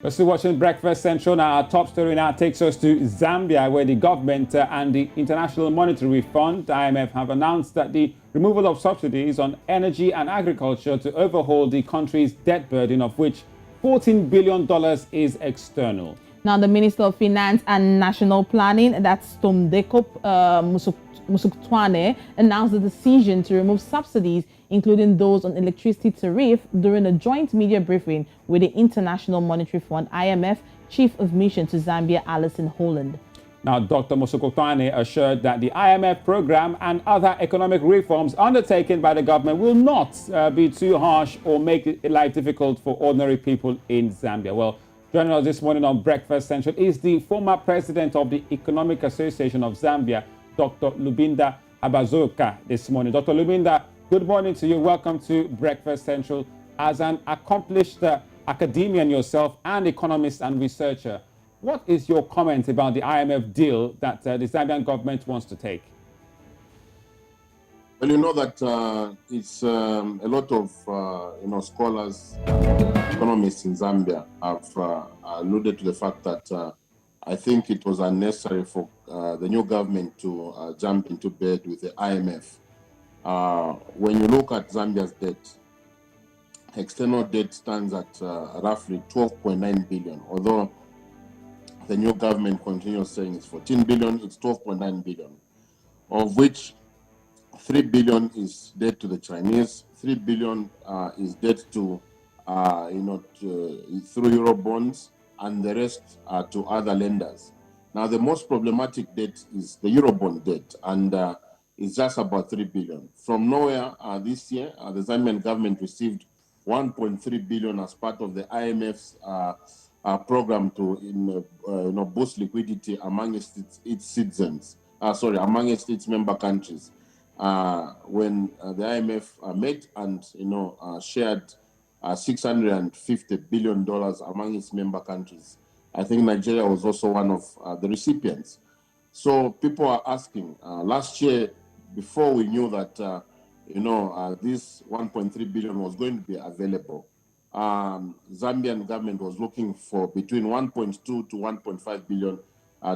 We're still watching Breakfast Central. Now, our top story now takes us to Zambia, where the government and the International Monetary Fund, IMF, have announced that the removal of subsidies on energy and agriculture to overhaul the country's debt burden, of which $14 billion is external. Now, the Minister of Finance and National Planning, that's Tomdeko Musuktwane, announced the decision to remove subsidies, including those on electricity tariff, during a joint media briefing with the International Monetary Fund, IMF, Chief of Mission to Zambia, Alison Holland. Now, Dr. Musuktwane assured that the IMF program and other economic reforms undertaken by the government will not be too harsh or make life difficult for ordinary people in Zambia. Well, joining us this morning on Breakfast Central is the former president of the Economic Association of Zambia, Dr. Lubinda Habazooka, this morning. Dr. Lubinda, good morning to you. Welcome to Breakfast Central. As an accomplished academician yourself and economist and researcher, what is your comment about the IMF deal that the Zambian government wants to take? Well, you know that it's a lot of scholars, economists in Zambia have alluded to the fact that I think it was unnecessary for the new government to jump into bed with the IMF. When you look at Zambia's debt, external debt stands at roughly 12.9 billion, although the new government continues saying it's 14 billion, it's 12.9 billion, of which 3 billion is debt to the Chinese, 3 billion is debt to, through Euro bonds, and the rest to other lenders. Now, the most problematic debt is the Eurobond debt, and it's just about 3 billion. From nowhere this year, the Zambian government received 1.3 billion as part of the IMF's program to boost liquidity among its citizens, among its member countries. When the IMF met and shared $650 billion among its member countries. I think Nigeria was also one of the recipients. So people are asking, last year, before we knew that, this 1.3 billion was going to be available, Zambian government was looking for between 1.2 to 1.5 billion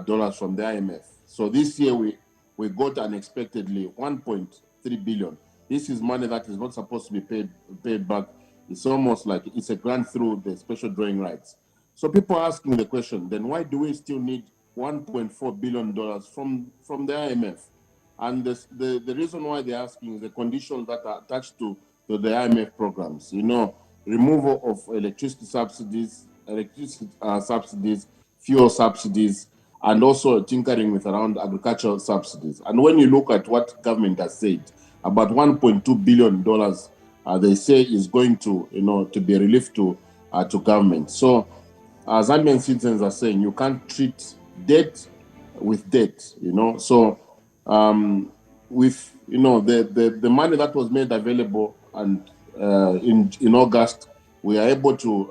dollars from the IMF. So this year we got unexpectedly 1.3 billion. This is money that is not supposed to be paid back. It's almost like it's a grant through the special drawing rights. So people are asking the question, then why do we still need $1.4 billion from the IMF? And the reason why they're asking is the conditions that are attached to the IMF programs. Removal of electricity subsidies, fuel subsidies, and also tinkering with around agricultural subsidies. And when you look at what government has said, about $1.2 billion they say is going to, to be relief to government. So Zambian citizens are saying you can't treat debt with debt, So with, the money that was made available and in August, we are able to,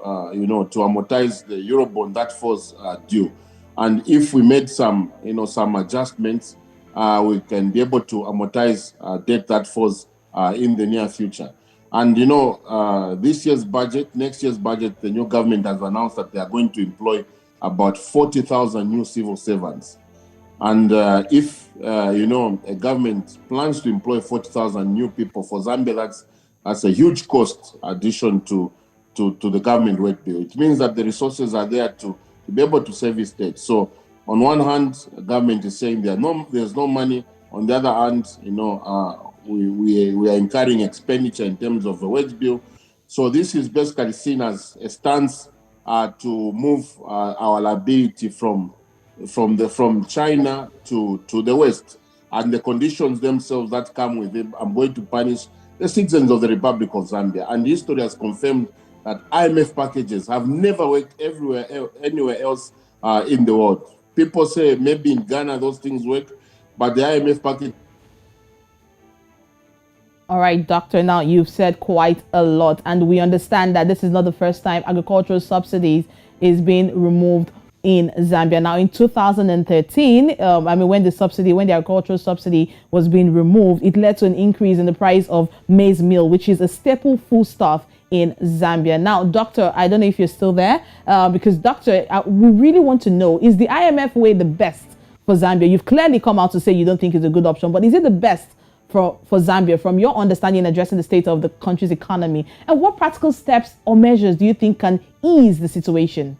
to amortize the Eurobond that falls due. And if we made some adjustments, we can be able to amortize debt that falls in the near future. And, this year's budget, next year's budget, the new government has announced that they are going to employ about 40,000 new civil servants. And if, a government plans to employ 40,000 new people for Zambia, that's a huge cost addition to the government work bill. It means that the resources are there to be able to service debt. So on one hand, the government is saying there's no money. On the other hand, we are incurring expenditure in terms of the wage bill. So this is basically seen as a stance to move our liability from China to the West. And the conditions themselves that come with it, I'm going to punish the citizens of the Republic of Zambia. And history has confirmed that IMF packages have never worked anywhere else in the world. People say maybe in Ghana those things work, but the IMF package. All right, Doctor, now you've said quite a lot, and we understand that this is not the first time agricultural subsidies is being removed in Zambia. Now, in 2013, when the agricultural subsidy was being removed, it led to an increase in the price of maize meal, which is a staple foodstuff in Zambia. Now, Doctor, I don't know if you're still there, because Doctor, we really want to know, is the IMF way the best for Zambia? You've clearly come out to say you don't think it's a good option, but is it the best for Zambia from your understanding addressing the state of the country's economy? And what practical steps or measures do you think can ease the situation?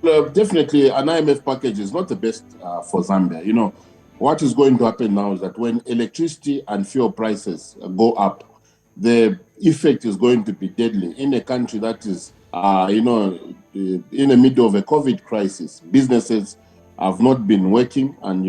Definitely, an IMF package is not the best for Zambia. You know, what is going to happen now is that when electricity and fuel prices go up, the effect is going to be deadly in a country that is, in the middle of a COVID crisis. Businesses have not been working, and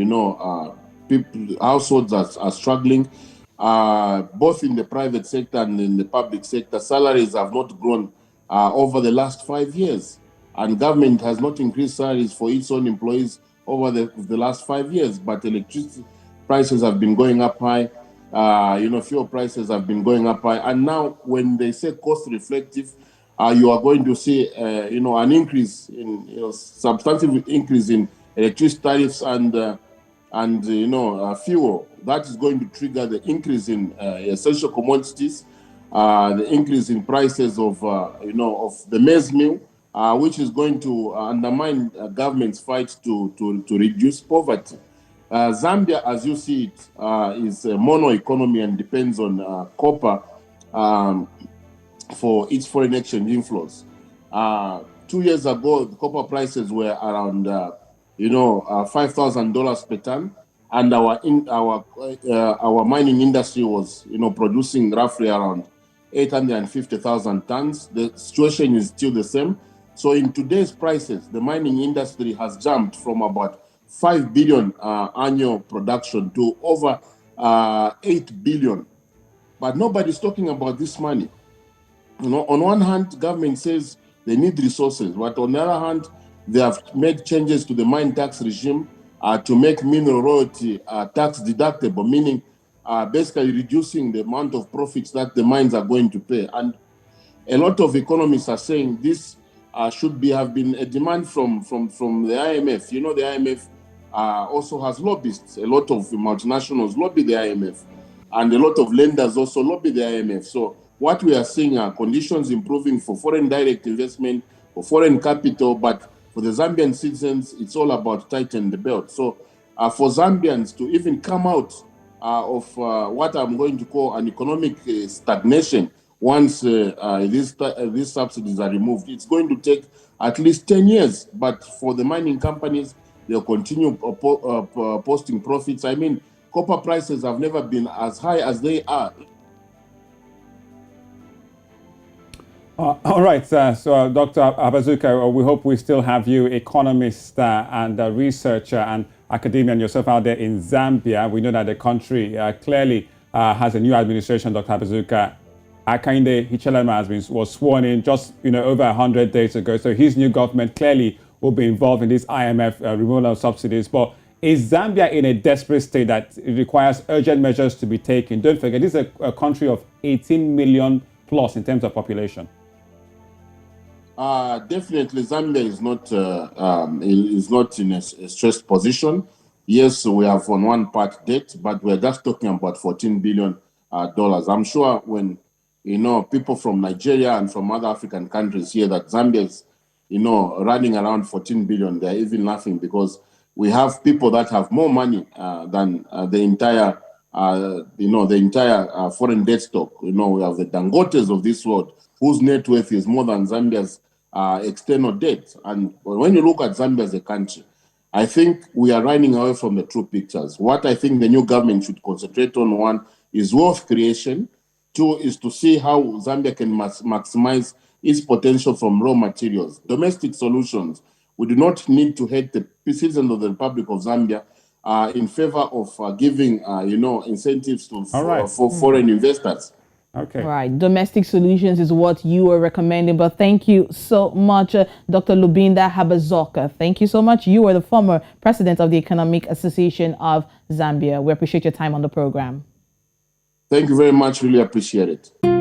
households are struggling, both in the private sector and in the public sector. Salaries have not grown over the last 5 years, and government has not increased salaries for its own employees over the last 5 years. But electricity prices have been going up high. Fuel prices have been going up high, and now when they say cost reflective, you are going to see, an increase in, substantive increase in electricity tariffs and fuel. That is going to trigger the increase in essential commodities, the increase in prices of the maize meal, which is going to undermine government's fight to reduce poverty. Zambia, as you see it, is a mono economy and depends on copper for its foreign exchange inflows. 2 years ago, the copper prices were around, $5,000 per ton, and our mining industry was, producing roughly around 850,000 tons. The situation is still the same. So in today's prices, the mining industry has jumped from about 5 billion annual production to over 8 billion. But nobody's talking about this money. On one hand, government says they need resources, but on the other hand, they have made changes to the mine tax regime to make mineral royalty tax deductible, meaning basically reducing the amount of profits that the mines are going to pay. And a lot of economists are saying this should have been a demand from the IMF. The IMF also has lobbyists. A lot of multinationals lobby the IMF, and a lot of lenders also lobby the IMF. So what we are seeing are conditions improving for foreign direct investment, for foreign capital, but for the Zambian citizens, it's all about tightening the belt. So for Zambians to even come out of what I'm going to call an economic stagnation, once these subsidies are removed, it's going to take at least 10 years. But for the mining companies, they'll continue posting profits. I mean, copper prices have never been as high as they are. All right, so Dr. Habazooka, we hope we still have you, economist and researcher and academician yourself out there in Zambia. We know that the country clearly has a new administration. Dr. Habazooka, Hakainde Hichilema was sworn in just over 100 days ago. So his new government clearly will be involved in this IMF removal of subsidies. But is Zambia in a desperate state that it requires urgent measures to be taken? Don't forget, this is a country of 18 million plus in terms of population. Definitely, Zambia is not in a stressed position. Yes, we have on one part debt, but we're just talking about $14 billion. I'm sure when people from Nigeria and from other African countries hear that Zambia is running around 14 billion, they're even laughing, because we have people that have more money than the entire foreign debt stock. We have the Dangotes of this world, whose net worth is more than Zambia's external debt. And when you look at Zambia as a country, I think we are running away from the true pictures. What I think the new government should concentrate on, one, is wealth creation. Two, is to see how Zambia can maximize its potential from raw materials. Domestic solutions. We do not need to hate the citizens of the Republic of Zambia in favor of giving, incentives to for foreign investors. Okay. Right. Domestic solutions is what you are recommending. But thank you so much, Dr. Lubinda Habazooka. Thank you so much. You are the former president of the Economic Association of Zambia. We appreciate your time on the program. Thank you very much. Really appreciate it.